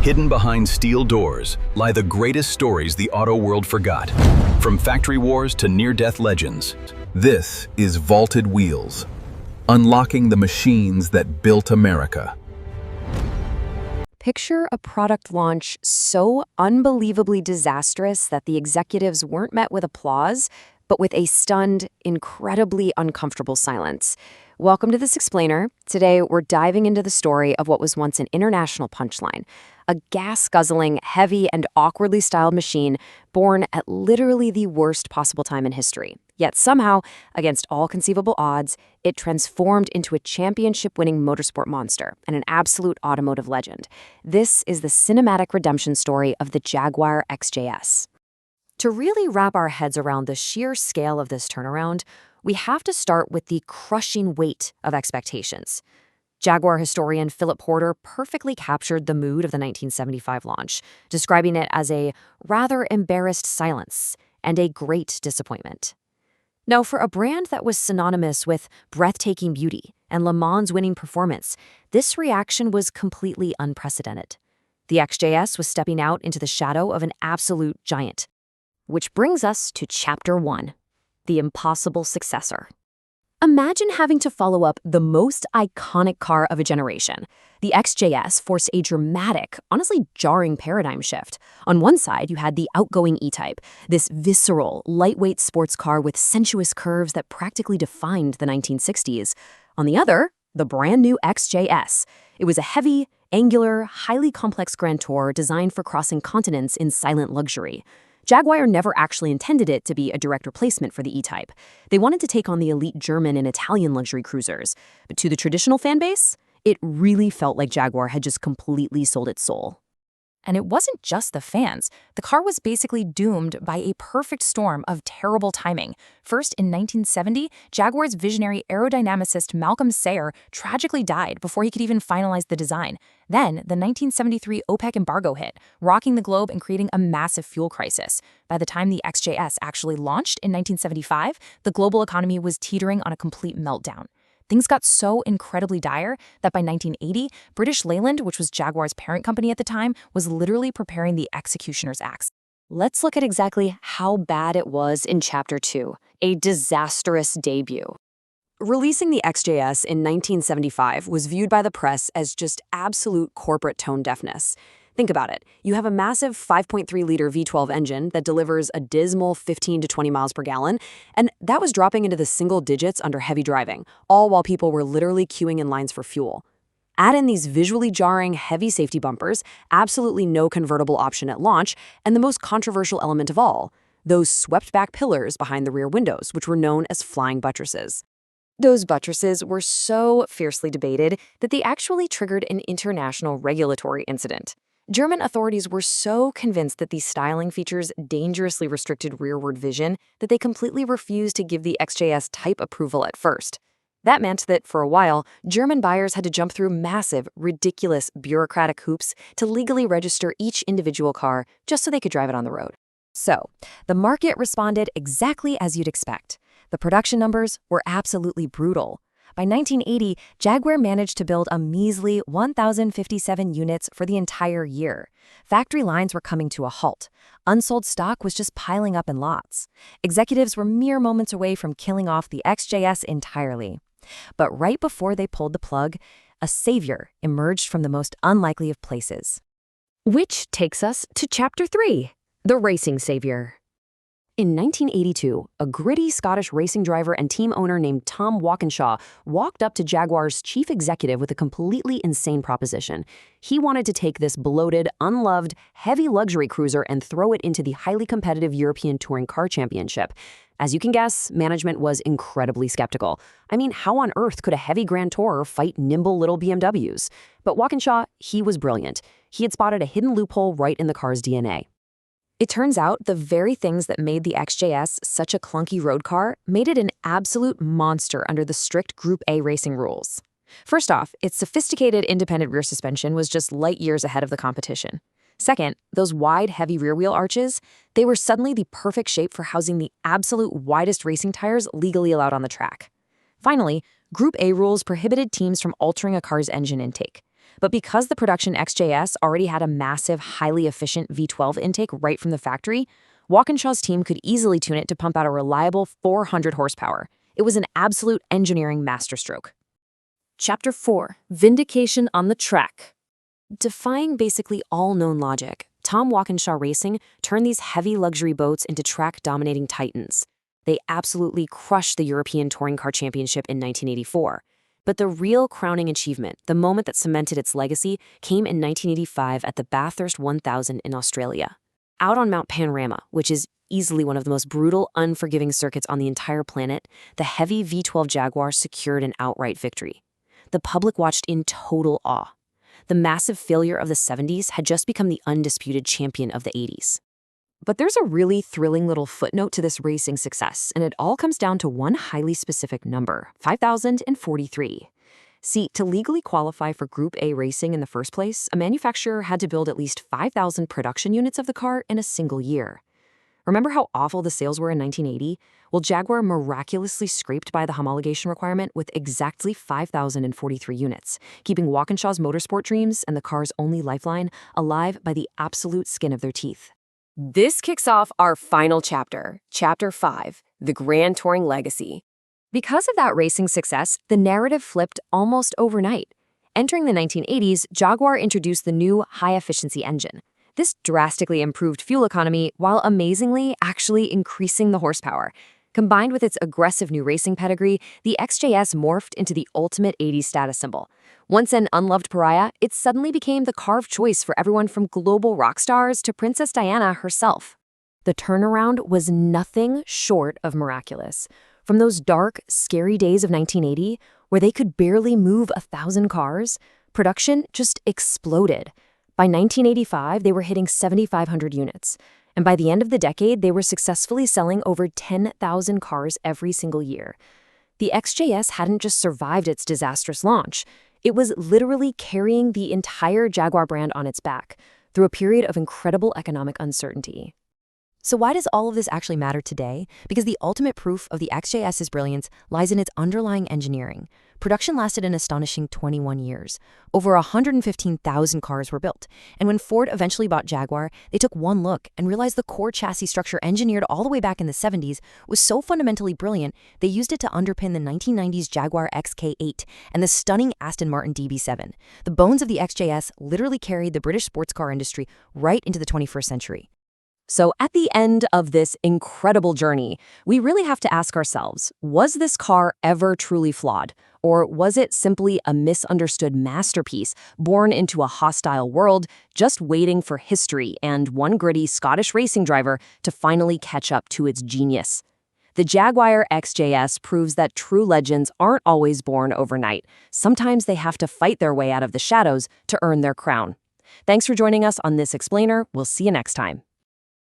Hidden behind steel doors lie the greatest stories the auto world forgot. From factory wars to near-death legends, this is Vaulted Wheels, unlocking the machines that built America. Picture a product launch so unbelievably disastrous that the executives weren't met with applause, but with a stunned, incredibly uncomfortable silence. Welcome to This Explainer. Today, we're diving into the story of what was once an international punchline, a gas-guzzling, heavy, and awkwardly styled machine born at literally the worst possible time in history. Yet somehow, against all conceivable odds, it transformed into a championship-winning motorsport monster and an absolute automotive legend. This is the cinematic redemption story of the Jaguar XJS. To really wrap our heads around the sheer scale of this turnaround, we have to start with the crushing weight of expectations. Jaguar historian Philip Porter perfectly captured the mood of the 1975 launch, describing it as a rather embarrassed silence and a great disappointment. Now, for a brand that was synonymous with breathtaking beauty and Le Mans-winning performance, this reaction was completely unprecedented. The XJS was stepping out into the shadow of an absolute giant. Which brings us to Chapter 1, the impossible successor. Imagine having to follow up the most iconic car of a generation. The XJS forced a dramatic, honestly jarring paradigm shift. On one side, you had the outgoing E-Type, this visceral, lightweight sports car with sensuous curves that practically defined the 1960s. On the other, the brand new XJS. It was a heavy, angular, highly complex grand tour designed for crossing continents in silent luxury. Jaguar never actually intended it to be a direct replacement for the E-Type. They wanted to take on the elite German and Italian luxury cruisers. But to the traditional fan base, it really felt like Jaguar had just completely sold its soul. And it wasn't just the fans. The car was basically doomed by a perfect storm of terrible timing. First, in 1970, Jaguar's visionary aerodynamicist Malcolm Sayer tragically died before he could even finalize the design. Then, the 1973 OPEC embargo hit, rocking the globe and creating a massive fuel crisis. By the time the XJS actually launched in 1975, the global economy was teetering on a complete meltdown. Things got so incredibly dire that by 1980, British Leyland, which was Jaguar's parent company at the time, was literally preparing the executioner's axe. Let's look at exactly how bad it was in Chapter 2, a disastrous debut. Releasing the XJS in 1975 was viewed by the press as just absolute corporate tone deafness. Think about it. You have a massive 5.3-liter V12 engine that delivers a dismal 15 to 20 miles per gallon, and that was dropping into the single digits under heavy driving, all while people were literally queuing in lines for fuel. Add in these visually jarring, heavy safety bumpers, absolutely no convertible option at launch, and the most controversial element of all, those swept-back pillars behind the rear windows, which were known as flying buttresses. Those buttresses were so fiercely debated that they actually triggered an international regulatory incident. German authorities were so convinced that these styling features dangerously restricted rearward vision that they completely refused to give the XJS type approval at first. That meant that, for a while, German buyers had to jump through massive, ridiculous bureaucratic hoops to legally register each individual car just so they could drive it on the road. So, the market responded exactly as you'd expect. The production numbers were absolutely brutal. By 1980, Jaguar managed to build a measly 1,057 units for the entire year. Factory lines were coming to a halt. Unsold stock was just piling up in lots. Executives were mere moments away from killing off the XJS entirely. But right before they pulled the plug, a savior emerged from the most unlikely of places. Which takes us to Chapter 3, the racing savior. In 1982, a gritty Scottish racing driver and team owner named Tom Walkinshaw walked up to Jaguar's chief executive with a completely insane proposition. He wanted to take this bloated, unloved, heavy luxury cruiser and throw it into the highly competitive European Touring Car Championship. As you can guess, management was incredibly skeptical. I mean, how on earth could a heavy Grand Tourer fight nimble little BMWs? But Walkinshaw, he was brilliant. He had spotted a hidden loophole right in the car's DNA. It turns out the very things that made the XJS such a clunky road car made it an absolute monster under the strict Group A racing rules. First off, its sophisticated independent rear suspension was just light years ahead of the competition. Second, those wide, heavy rear wheel arches, they were suddenly the perfect shape for housing the absolute widest racing tires legally allowed on the track. Finally, Group A rules prohibited teams from altering a car's engine intake. But because the production XJS already had a massive, highly efficient V12 intake right from the factory, Walkinshaw's team could easily tune it to pump out a reliable 400 horsepower. It was an absolute engineering masterstroke. Chapter 4. Vindication on the Track. Defying basically all known logic, Tom Walkinshaw Racing turned these heavy luxury boats into track-dominating titans. They absolutely crushed the European Touring Car Championship in 1984. But the real crowning achievement, the moment that cemented its legacy, came in 1985 at the Bathurst 1000 in Australia. Out on Mount Panorama, which is easily one of the most brutal, unforgiving circuits on the entire planet, the heavy V12 Jaguar secured an outright victory. The public watched in total awe. The massive failure of the 70s had just become the undisputed champion of the 80s. But there's a really thrilling little footnote to this racing success, and it all comes down to one highly specific number, 5,043. See, to legally qualify for Group A racing in the first place, a manufacturer had to build at least 5,000 production units of the car in a single year. Remember how awful the sales were in 1980? Well, Jaguar miraculously scraped by the homologation requirement with exactly 5,043 units, keeping Walkinshaw's motorsport dreams and the car's only lifeline alive by the absolute skin of their teeth. This kicks off our final chapter, Chapter 5, The Grand Touring Legacy. Because of that racing success, the narrative flipped almost overnight. Entering the 1980s, Jaguar introduced the new high-efficiency engine. This drastically improved fuel economy while amazingly actually increasing the horsepower. Combined with its aggressive new racing pedigree, the XJS morphed into the ultimate 80s status symbol. Once an unloved pariah, it suddenly became the car of choice for everyone from global rock stars to Princess Diana herself. The turnaround was nothing short of miraculous. From those dark, scary days of 1980, where they could barely move 1,000 cars, production just exploded. By 1985, they were hitting 7,500 units. And by the end of the decade, they were successfully selling over 10,000 cars every single year. The XJS hadn't just survived its disastrous launch. It was literally carrying the entire Jaguar brand on its back through a period of incredible economic uncertainty. So why does all of this actually matter today? Because the ultimate proof of the XJS's brilliance lies in its underlying engineering. Production lasted an astonishing 21 years. Over 115,000 cars were built. And when Ford eventually bought Jaguar, they took one look and realized the core chassis structure engineered all the way back in the 70s was so fundamentally brilliant, they used it to underpin the 1990s Jaguar XK8 and the stunning Aston Martin DB7. The bones of the XJS literally carried the British sports car industry right into the 21st century. So at the end of this incredible journey, we really have to ask ourselves, was this car ever truly flawed? Or was it simply a misunderstood masterpiece born into a hostile world, just waiting for history and one gritty Scottish racing driver to finally catch up to its genius? The Jaguar XJS proves that true legends aren't always born overnight. Sometimes they have to fight their way out of the shadows to earn their crown. Thanks for joining us on this explainer. We'll see you next time.